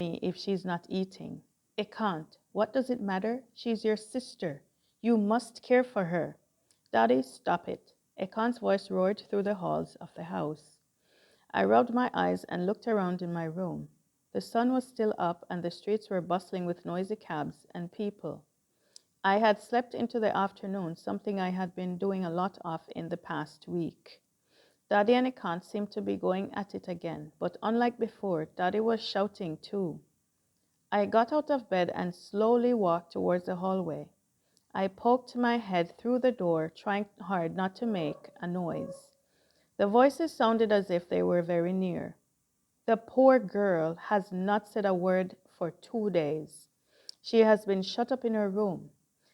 me if she's not eating. It can't. What does it matter? She's your sister. You must care for her. Daddy, stop it. Ekan's voice roared through the halls of the house. I rubbed my eyes and looked around in my room. The sun was still up and the streets were bustling with noisy cabs and people. I had slept into the afternoon, something I had been doing a lot of in the past week. Daddy and Ekan seemed to be going at it again, but unlike before, Daddy was shouting too. I got out of bed and slowly walked towards the hallway. I poked my head through the door, trying hard not to make a noise. The voices sounded as if they were very near. The poor girl has not said a word for 2 days. She has been shut up in her room.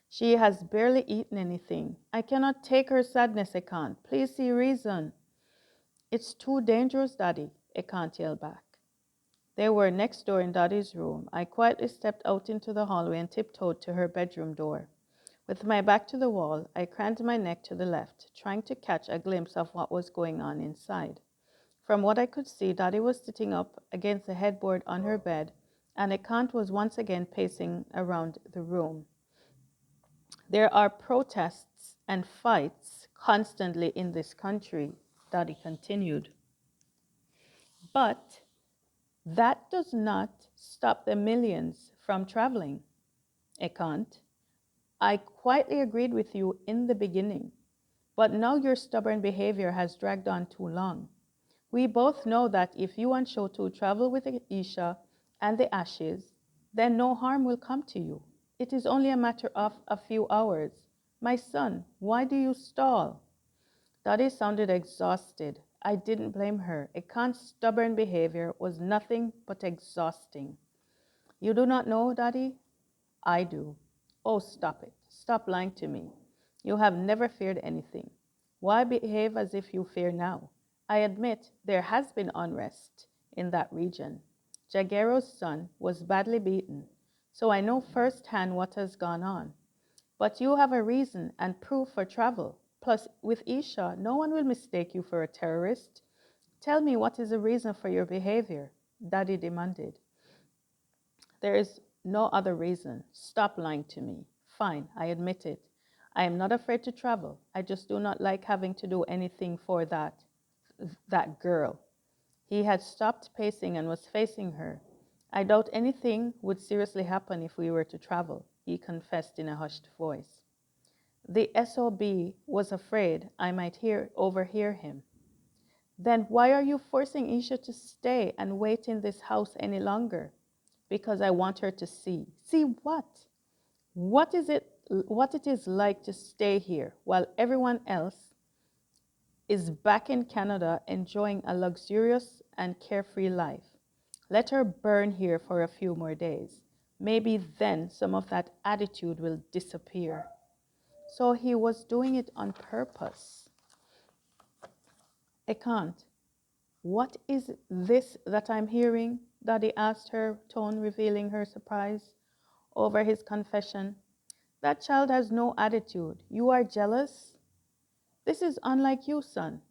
She has barely eaten anything. I cannot take her sadness, Ekan. Please see reason. It's too dangerous, Daddy, Ekan yelled back. They were next door in Daddy's room. I quietly stepped out into the hallway and tiptoed to her bedroom door. With my back to the wall, I craned my neck to the left, trying to catch a glimpse of what was going on inside. From what I could see, Daddy was sitting up against the headboard on her bed, and Ekant was once again pacing around the room. There are protests and fights constantly in this country, Daddy continued. But that does not stop the millions from traveling, Ekant. I quietly agreed with you in the beginning, but now your stubborn behavior has dragged on too long. We both know that if you and Shotu travel with Isha and the ashes, then no harm will come to you. It is only a matter of a few hours. My son, why do you stall? Daddy sounded exhausted. I didn't blame her. Ekan's stubborn behavior was nothing but exhausting. You do not know, Daddy? I do. Oh, stop it. Stop lying to me. You have never feared anything. Why behave as if you fear now? I admit there has been unrest in that region. Jagero's son was badly beaten, so I know firsthand what has gone on. But you have a reason and proof for travel. Plus, with Isha, no one will mistake you for a terrorist. Tell me what is the reason for your behavior, Daddy demanded. There is no other reason. Stop lying to me. Fine, I admit it. I am not afraid to travel. I just do not like having to do anything for that girl. He had stopped pacing and was facing her. I doubt anything would seriously happen if we were to travel, he confessed in a hushed voice. The SOB was afraid I might overhear him. Then why are you forcing Isha to stay and wait in this house any longer? Because I want her to see. See what? What it is like to stay here while everyone else is back in Canada enjoying a luxurious and carefree life. Let her burn here for a few more days. Maybe then some of that attitude will disappear. So he was doing it on purpose. Ekant, what is this that I'm hearing? Daddy asked, her tone revealing her surprise over his confession. That child has no attitude. You are jealous? This is unlike you, son.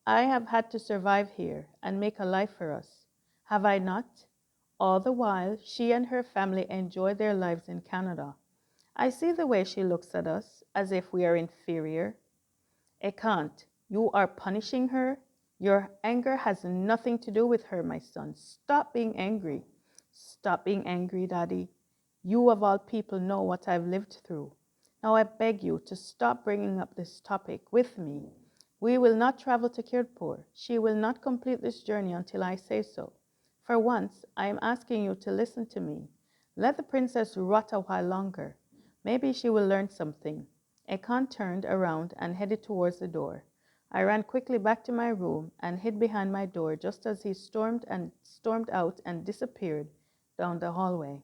I have had to survive here and make a life for us. Have I not? All the while, she and her family enjoy their lives in Canada. I see the way she looks at us, as if we are inferior. Ekant, you are punishing her? Your anger has nothing to do with her, my son. Stop being angry. Stop being angry, Daddy. You of all people know what I've lived through. Now I beg you to stop bringing up this topic with me. We will not travel to Kirpur. She will not complete this journey until I say so. For once, I am asking you to listen to me. Let the princess rot a while longer. Maybe she will learn something. Ekan turned around and headed towards the door. I ran quickly back to my room and hid behind my door just as he stormed out and disappeared down the hallway.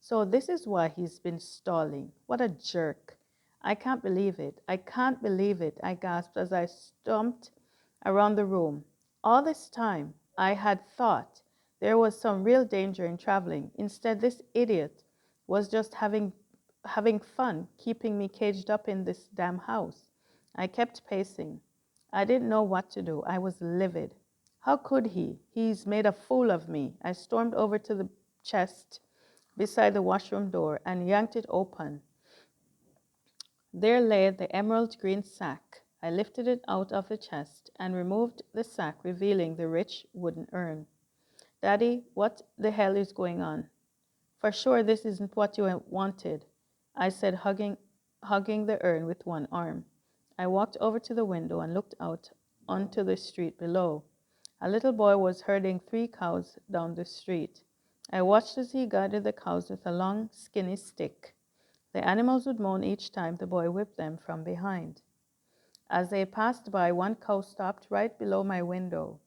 So this is why he's been stalling. What a jerk. I can't believe it. I can't believe it, I gasped as I stomped around the room. All this time, I had thought there was some real danger in traveling. Instead, this idiot was just having fun, keeping me caged up in this damn house. I kept pacing. I didn't know what to do. I was livid. How could he? He's made a fool of me. I stormed over to the chest beside the washroom door and yanked it open. There lay the emerald green sack. I lifted it out of the chest and removed the sack, revealing the rich wooden urn. Daddy, what the hell is going on? For sure this isn't what you wanted, I said, hugging the urn with one arm. I walked over to the window and looked out onto the street below. A little boy was herding 3 cows down the street. I watched as he guided the cows with a long, skinny stick. The animals would moan each time the boy whipped them from behind. As they passed by, one cow stopped right below my window.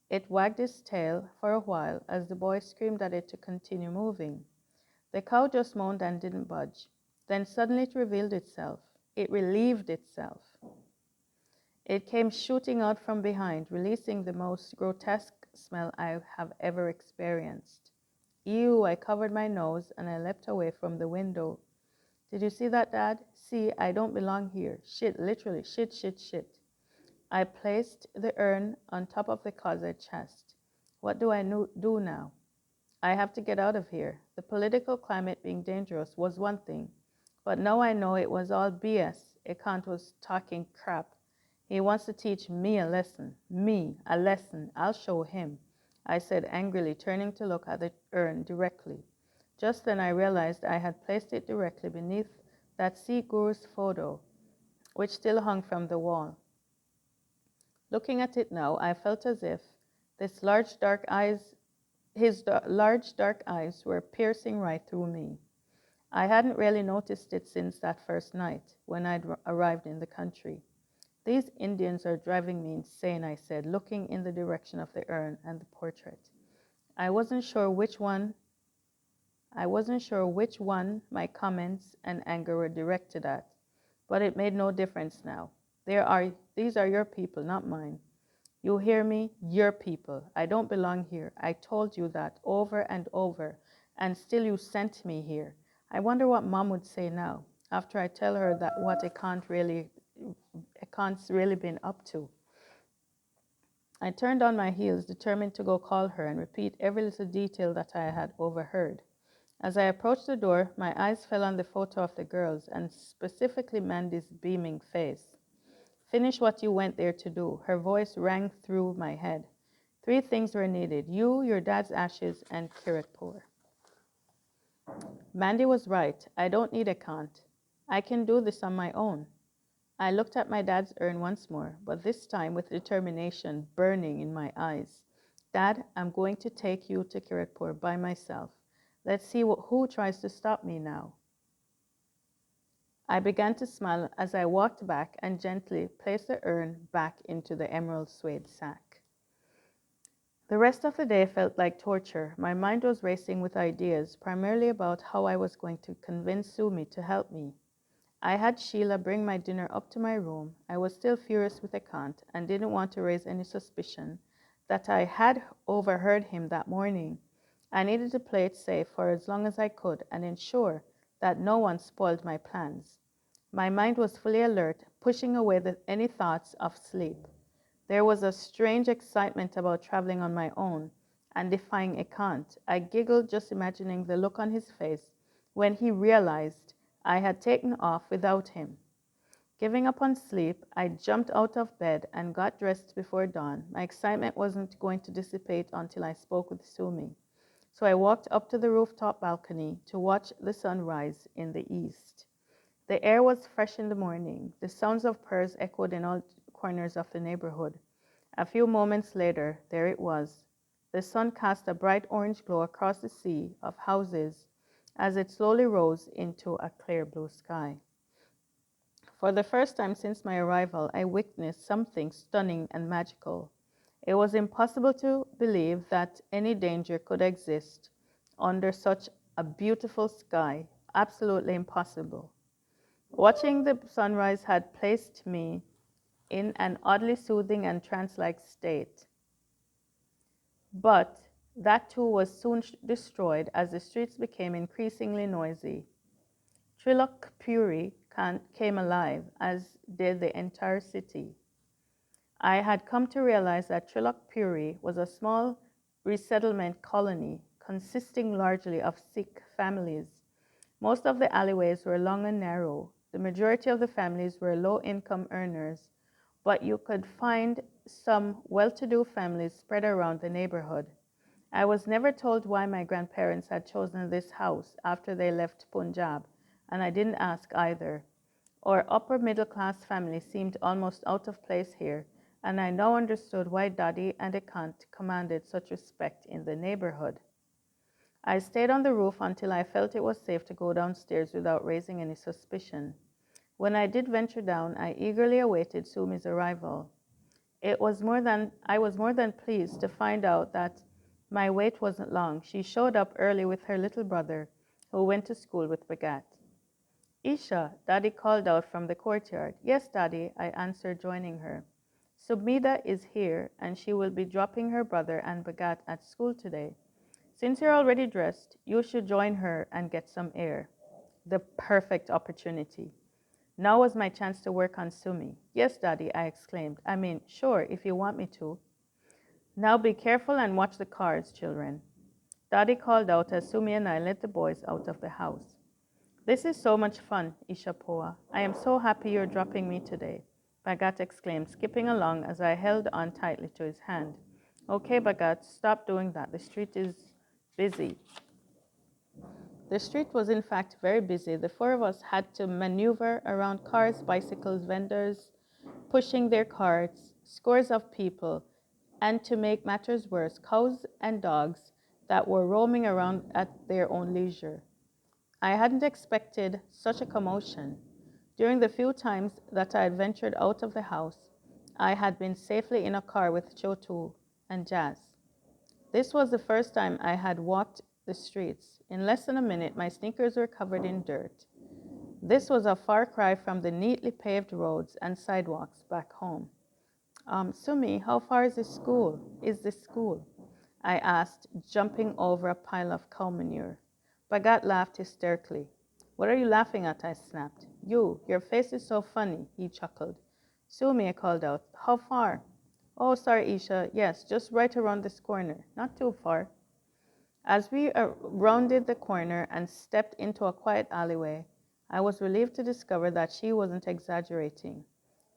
It wagged its tail for a while as the boy screamed at it to continue moving. The cow just moaned and didn't budge. Then suddenly it revealed itself. It relieved itself. It came shooting out from behind, releasing the most grotesque smell I have ever experienced. Ew, I covered my nose and I leapt away from the window. Did you see that, Dad? See, I don't belong here. Shit, literally, shit, shit, shit. I placed the urn on top of the closet chest. What do I do now? I have to get out of here. The political climate being dangerous was one thing, but now I know it was all BS. Ekant was talking crap. He wants to teach me a lesson. Me, a lesson. I'll show him, I said angrily, turning to look at the urn directly. Just then I realized I had placed it directly beneath that Sikh guru's photo, which still hung from the wall. Looking at it now, I felt as if his large dark eyes were piercing right through me. I hadn't really noticed it since that first night when I'd arrived in the country. These Indians are driving me insane, I said, looking in the direction of the urn and the portrait. I wasn't sure which one my comments and anger were directed at, but it made no difference now. These are your people, not mine. You hear me? Your people. I don't belong here. I told you that over and over, and still you sent me here. I wonder what Mom would say now, after I tell her that what Ekant's really been up to. I turned on my heels, determined to go call her and repeat every little detail that I had overheard. As I approached the door, my eyes fell on the photo of the girls, and specifically Mandy's beaming face. Finish what you went there to do. Her voice rang through my head. 3 things were needed: you, your dad's ashes, and Kiratpur. Mandy was right. I don't need Ekant. I can do this on my own. I looked at my dad's urn once more, but this time with determination burning in my eyes. Dad, I'm going to take you to Kiratpur by myself. Let's see who tries to stop me now. I began to smile as I walked back and gently placed the urn back into the emerald suede sack. The rest of the day felt like torture. My mind was racing with ideas, primarily about how I was going to convince Sumi to help me. I had Sheila bring my dinner up to my room. I was still furious with Ekant and didn't want to raise any suspicion that I had overheard him that morning. I needed to play it safe for as long as I could and ensure that no one spoiled my plans. My mind was fully alert, pushing away any thoughts of sleep. There was a strange excitement about traveling on my own and defying Ekant. I giggled just imagining the look on his face when he realized I had taken off without him. Giving up on sleep, I jumped out of bed and got dressed before dawn. My excitement wasn't going to dissipate until I spoke with Sumi. So I walked up to the rooftop balcony to watch the sun rise in the east. The air was fresh in the morning. The sounds of prayers echoed in all corners of the neighborhood. A few moments later, there it was. The sun cast a bright orange glow across the sea of houses as it slowly rose into a clear blue sky. For the first time since my arrival, I witnessed something stunning and magical. It was impossible to believe that any danger could exist under such a beautiful sky. Absolutely impossible. Watching the sunrise had placed me in an oddly soothing and trance-like state. But that too was soon destroyed as the streets became increasingly noisy. Trilokpuri came alive, as did the entire city. I had come to realize that Trilokpuri was a small resettlement colony consisting largely of Sikh families. Most of the alleyways were long and narrow. The majority of the families were low-income earners, but you could find some well-to-do families spread around the neighborhood. I was never told why my grandparents had chosen this house after they left Punjab, and I didn't ask either. Our upper middle class family seemed almost out of place here, and I now understood why Daddy and Ekant commanded such respect in the neighborhood. I stayed on the roof until I felt it was safe to go downstairs without raising any suspicion. When I did venture down, I eagerly awaited Sumi's arrival. I was more than pleased to find out that my wait wasn't long. She showed up early with her little brother, who went to school with Bagat. Isha, Daddy called out from the courtyard. Yes, Daddy, I answered, joining her. Submida is here, and she will be dropping her brother and Bagat at school today. Since you're already dressed, you should join her and get some air. The perfect opportunity. Now was my chance to work on Sumi. Yes, Daddy, I exclaimed. I mean, sure, if you want me to. Now be careful and watch the cars, children. Daddy called out as Sumi and I led the boys out of the house. This is so much fun, Ishapoa. I am so happy you're dropping me today, Bhagat exclaimed, skipping along as I held on tightly to his hand. Okay, Bhagat, stop doing that. The street is busy. The street was in fact very busy. The four of us had to maneuver around cars, bicycles, vendors, pushing their carts, scores of people, and to make matters worse, cows and dogs that were roaming around at their own leisure. I hadn't expected such a commotion. During the few times that I had ventured out of the house, I had been safely in a car with Chotu and Jazz. This was the first time I had walked the streets. In less than a minute, my sneakers were covered in dirt. This was a far cry from the neatly paved roads and sidewalks back home. Sumi, how far is this school? I asked, jumping over a pile of cow manure. Bhagat laughed hysterically. What are you laughing at? I snapped. Your face is so funny, he chuckled. Sumi, I called out. How far? Oh, sorry, Isha. Yes, just right around this corner. Not too far. As we rounded the corner and stepped into a quiet alleyway, I was relieved to discover that she wasn't exaggerating.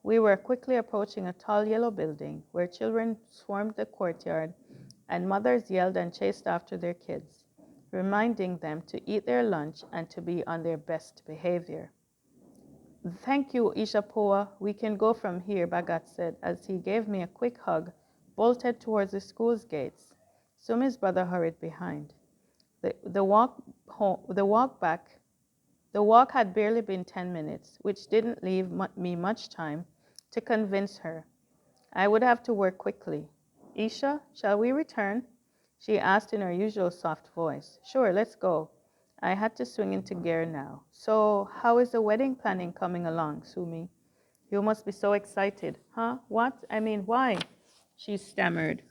We were quickly approaching a tall yellow building where children swarmed the courtyard and mothers yelled and chased after their kids, reminding them to eat their lunch and to be on their best behavior. Thank you, Ishapoa. We can go from here, Bhagat said as he gave me a quick hug, bolted towards the school's gates. Sumi's brother hurried behind. The walk had barely been 10 minutes, which didn't leave me much time to convince her. I would have to work quickly. Isha, shall we return? She asked in her usual soft voice. Sure, let's go. I had to swing into gear now. So, how is the wedding planning coming along, Sumi? You must be so excited. Huh? What? I mean, why? She stammered.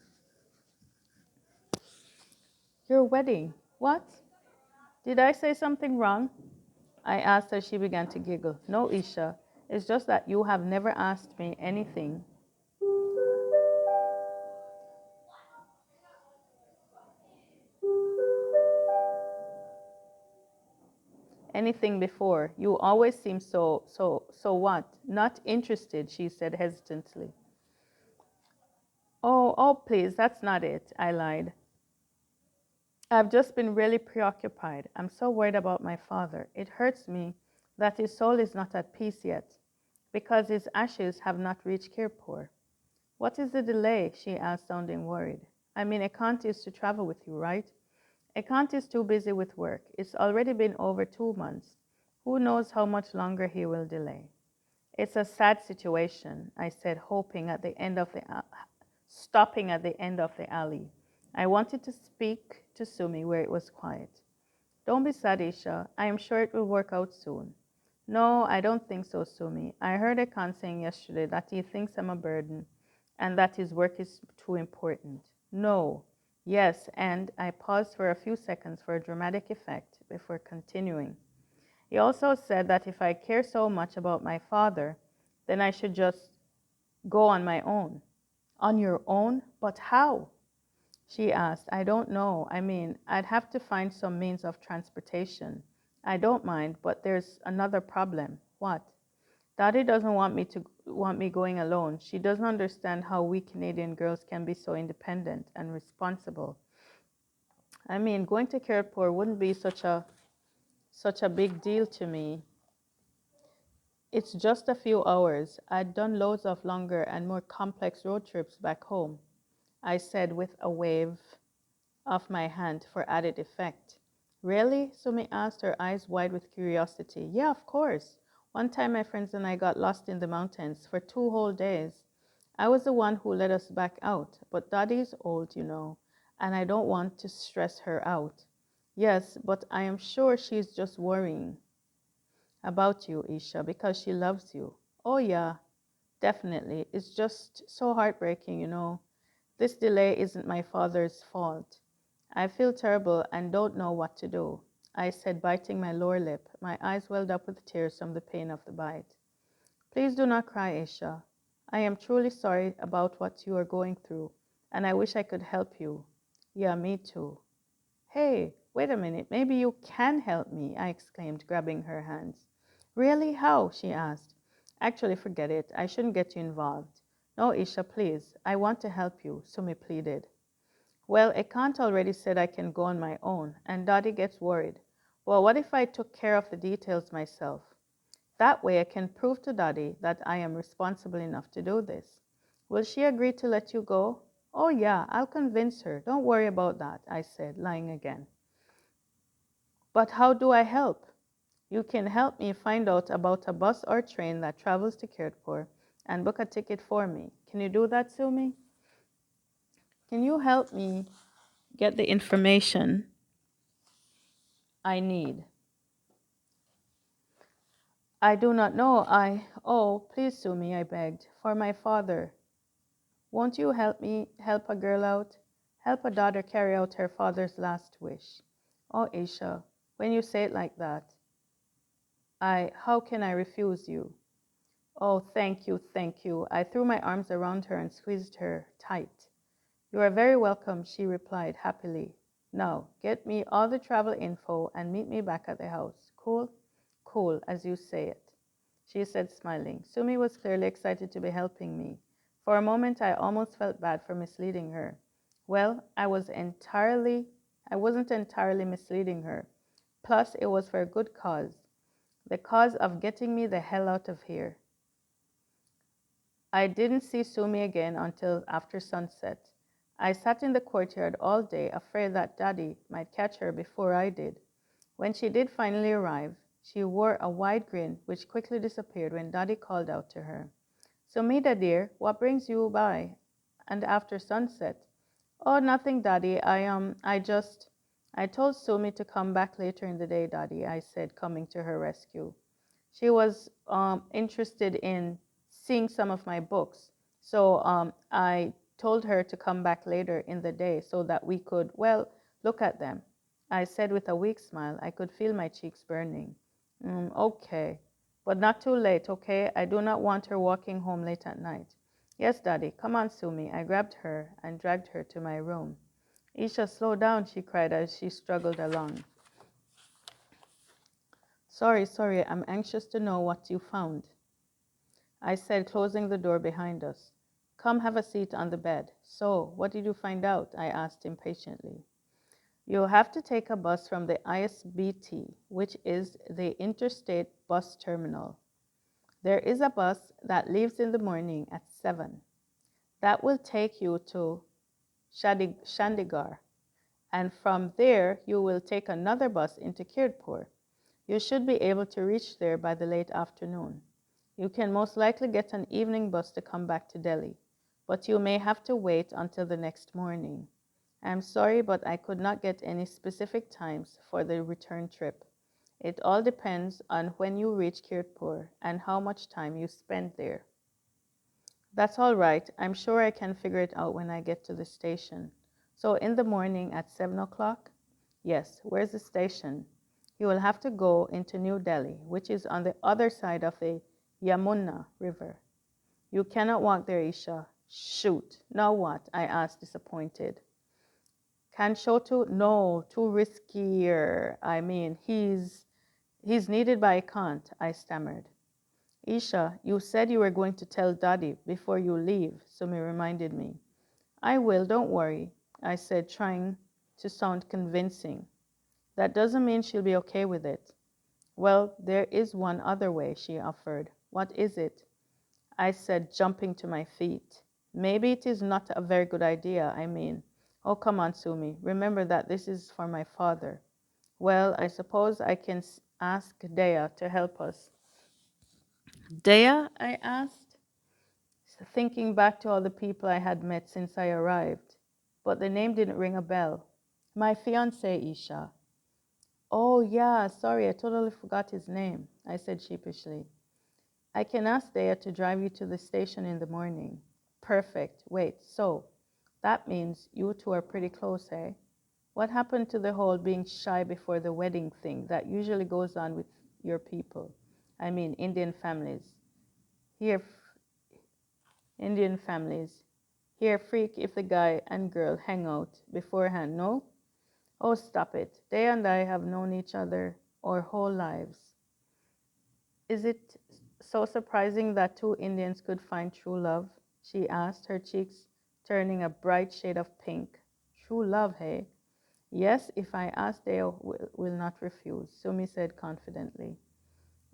Your wedding? What? Did I say something wrong? I asked as she began to giggle. No, Isha. It's just that you have never asked me anything before. You always seem so what? Not interested, she said hesitantly. Oh, please, that's not it, I lied. I've just been really preoccupied. I'm so worried about my father. It hurts me that his soul is not at peace yet, because his ashes have not reached Kirpur. What is the delay? She asked, sounding worried. I mean, Ekant is to travel with you, right? Ekant is too busy with work. It's already been over 2 months. Who knows how much longer he will delay? It's a sad situation, I said, stopping at the end of the alley. I wanted to speak to Sumi where it was quiet. Don't be sad, Isha. I am sure it will work out soon. No, I don't think so, Sumi. I heard Ekant saying yesterday that he thinks I'm a burden and that his work is too important. No. Yes, and I paused for a few seconds for a dramatic effect before continuing. He also said that if I care so much about my father, then I should just go on my own. On your own? But how? She asked. I don't know. I mean, I'd have to find some means of transportation. I don't mind, but there's another problem. What? Daddy doesn't want me going alone. She doesn't understand how we Canadian girls can be so independent and responsible. I mean, going to Kirtpur wouldn't be such a big deal to me. It's just a few hours. I'd done loads of longer and more complex road trips back home, I said with a wave of my hand for added effect. Really? Sumi asked, her eyes wide with curiosity. Yeah, of course. One time my friends and I got lost in the mountains for 2 whole days. I was the one who let us back out, but Daddy's old, and I don't want to stress her out. Yes, but I am sure she's just worrying about you, Isha, because she loves you. Oh, yeah, definitely. It's just so heartbreaking. This delay isn't my father's fault. I feel terrible and don't know what to do, I said, biting my lower lip. My eyes welled up with tears from the pain of the bite. Please do not cry, Isha. I am truly sorry about what you are going through, and I wish I could help you. Yeah, me too. Hey, wait a minute. Maybe you can help me, I exclaimed, grabbing her hands. Really? How? She asked. Actually, forget it. I shouldn't get you involved. No, Isha, please. I want to help you, Sumi pleaded. Well, Ekant already said I can go on my own, and Daddy gets worried. Well, what if I took care of the details myself? That way I can prove to Daddy that I am responsible enough to do this. Will she agree to let you go? Oh, yeah, I'll convince her. Don't worry about that, I said, lying again. But how do I help? You can help me find out about a bus or train that travels to Kirtpur and book a ticket for me. Can you do that, Sumi? Can you help me get the information I need? I do not know. Oh, please, Sumi, I begged. For my father. Won't you help me help a girl out? Help a daughter carry out her father's last wish. Oh, Isha, when you say it like that, how can I refuse you? Oh, thank you, thank you. I threw my arms around her and squeezed her tight. You are very welcome, she replied happily. Now, get me all the travel info and meet me back at the house. Cool? Cool, as you say it, she said, smiling. Sumi was clearly excited to be helping me. For a moment, I almost felt bad for misleading her. Well, I wasn't entirely misleading her. Plus, it was for a good cause. The cause of getting me the hell out of here. I didn't see Sumi again until after sunset. I sat in the courtyard all day, afraid that Daddy might catch her before I did. When she did finally arrive, she wore a wide grin which quickly disappeared when Daddy called out to her. Sumida, dear, what brings you by? And after sunset? Oh, nothing, Daddy. I told Sumi to come back later in the day, Daddy, I said, coming to her rescue. She was interested in seeing some of my books. So I told her to come back later in the day so that we could, well, look at them. I said with a weak smile. I could feel my cheeks burning. Okay, but not too late, okay? I do not want her walking home late at night. Yes, Daddy, come on, Sumi. I grabbed her and dragged her to my room. Isha, slow down, she cried as she struggled along. Sorry, I'm anxious to know what you found, I said, closing the door behind us. Come have a seat on the bed. So, what did you find out? I asked impatiently. You'll have to take a bus from the ISBT, which is the Interstate Bus Terminal. There is a bus that leaves in the morning at 7. That will take you to Chandigarh, and from there you will take another bus into Kirtpur. You should be able to reach there by the late afternoon. You can most likely get an evening bus to come back to Delhi, but you may have to wait until the next morning. I'm sorry, but I could not get any specific times for the return trip. It all depends on when you reach Kirtpur and how much time you spend there. That's all right. I'm sure I can figure it out when I get to the station. So in the morning at 7 o'clock? Yes. Where's the station? You will have to go into New Delhi, which is on the other side of the Yamuna River. You cannot walk there, Isha. Shoot. Now what? I asked, disappointed. Can Shoto? No, too riskier. I mean, he's needed, but I can't, I stammered. Isha, you said you were going to tell Daddy before you leave, Sumi reminded me. I will, don't worry, I said, trying to sound convincing. That doesn't mean she'll be okay with it. Well, there is one other way, she offered. What is it? I said, jumping to my feet. Maybe it is not a very good idea, I mean. Oh, come on, Sumi. Remember that this is for my father. Well, I suppose I can ask Dea to help us. Dea? I asked, thinking back to all the people I had met since I arrived. But the name didn't ring a bell. My fiancé, Isha. Oh, yeah, sorry, I totally forgot his name, I said sheepishly. I can ask Dea to drive you to the station in the morning. Perfect. Wait, so that means you two are pretty close, eh? What happened to the whole being shy before the wedding thing that usually goes on with your people? I mean, Indian families. Here, Indian families. Here, freak if the guy and girl hang out beforehand, no? Oh, stop it. Dea and I have known each other our whole lives. Is it so surprising that two Indians could find true love? She asked, her cheeks turning a bright shade of pink. True love, hey? Yes, if I ask, they will not refuse, Sumi said confidently.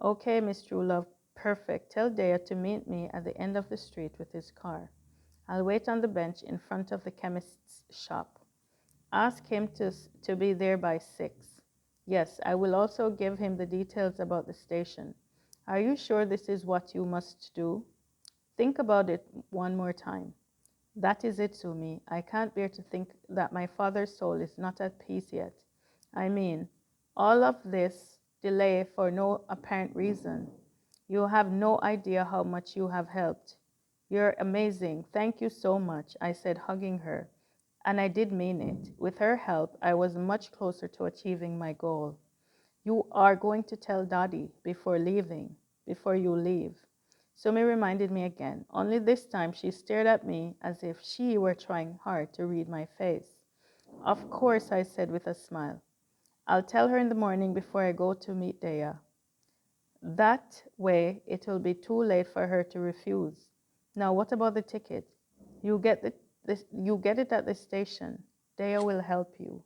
Okay, Miss True Love, perfect. Tell Dea to meet me at the end of the street with his car. I'll wait on the bench in front of the chemist's shop. Ask him to be there by 6. Yes, I will also give him the details about the station. Are you sure this is what you must do? Think about it one more time. That is it, Sumi. I can't bear to think that my father's soul is not at peace yet. I mean, all of this delay for no apparent reason. You have no idea how much you have helped. You're amazing. Thank you so much, I said, hugging her. And I did mean it. With her help, I was much closer to achieving my goal. You are going to tell Daddy before you leave. Sumi reminded me again, only this time she stared at me as if she were trying hard to read my face. Of course, I said with a smile. I'll tell her in the morning before I go to meet Dea. That way, it will be too late for her to refuse. Now, what about the ticket? You get it at the station. Dea will help you.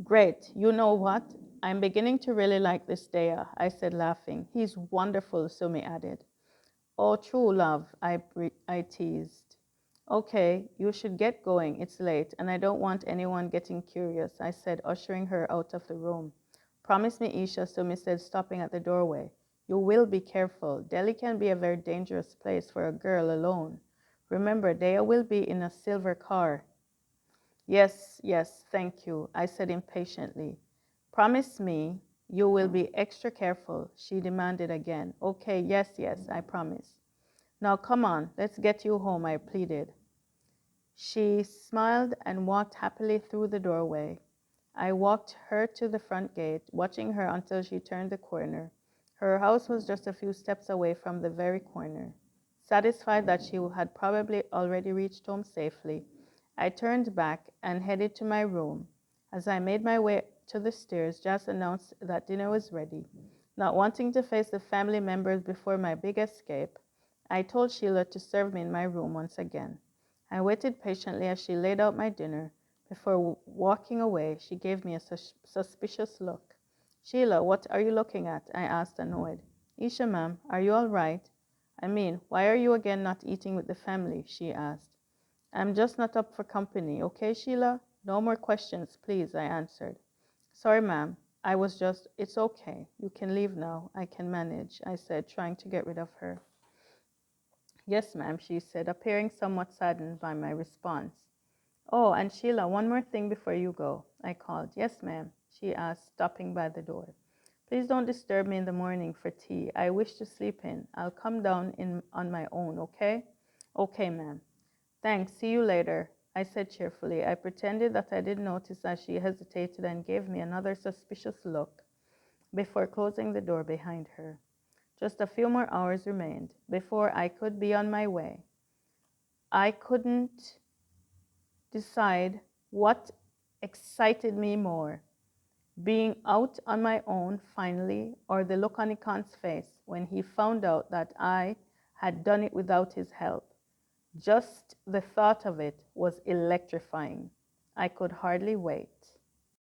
Great. You know what? I'm beginning to really like this Dea, I said, laughing. He's wonderful, Sumi added. Oh, true love, I teased. Okay, you should get going. It's late, and I don't want anyone getting curious, I said, ushering her out of the room. Promise me, Isha, Sumi said, stopping at the doorway. You will be careful. Delhi can be a very dangerous place for a girl alone. Remember, Dea will be in a silver car. Yes, yes, thank you, I said impatiently. Promise me you will be extra careful, she demanded again. Okay, yes, yes, I promise. Now come on, let's get you home, I pleaded. She smiled and walked happily through the doorway. I walked her to the front gate, watching her until she turned the corner. Her house was just a few steps away from the very corner. Satisfied that she had probably already reached home safely, I turned back and headed to my room. As I made my way to the stairs, Jas announced that dinner was ready. Not wanting to face the family members before my big escape, I told Sheila to serve me in my room once again. I waited patiently as she laid out my dinner. Before walking away, she gave me a suspicious look. Sheila, what are you looking at? I asked, annoyed. Isha, ma'am, are you all right? I mean, why are you again not eating with the family? She asked. I'm just not up for company, okay, Sheila? No more questions, please, I answered. Sorry, ma'am. It's okay. You can leave now. I can manage, I said, trying to get rid of her. Yes, ma'am, she said, appearing somewhat saddened by my response. Oh, and Sheila, one more thing before you go, I called. Yes, ma'am, she asked, stopping by the door. Please don't disturb me in the morning for tea. I wish to sleep in. I'll come down on my own, okay? Okay, ma'am. Thanks. See you later, I said cheerfully. I pretended that I didn't notice as she hesitated and gave me another suspicious look before closing the door behind her. Just a few more hours remained before I could be on my way. I couldn't decide what excited me more, being out on my own finally, or the look on Ikon's face when he found out that I had done it without his help. Just the thought of it was electrifying. I could hardly wait.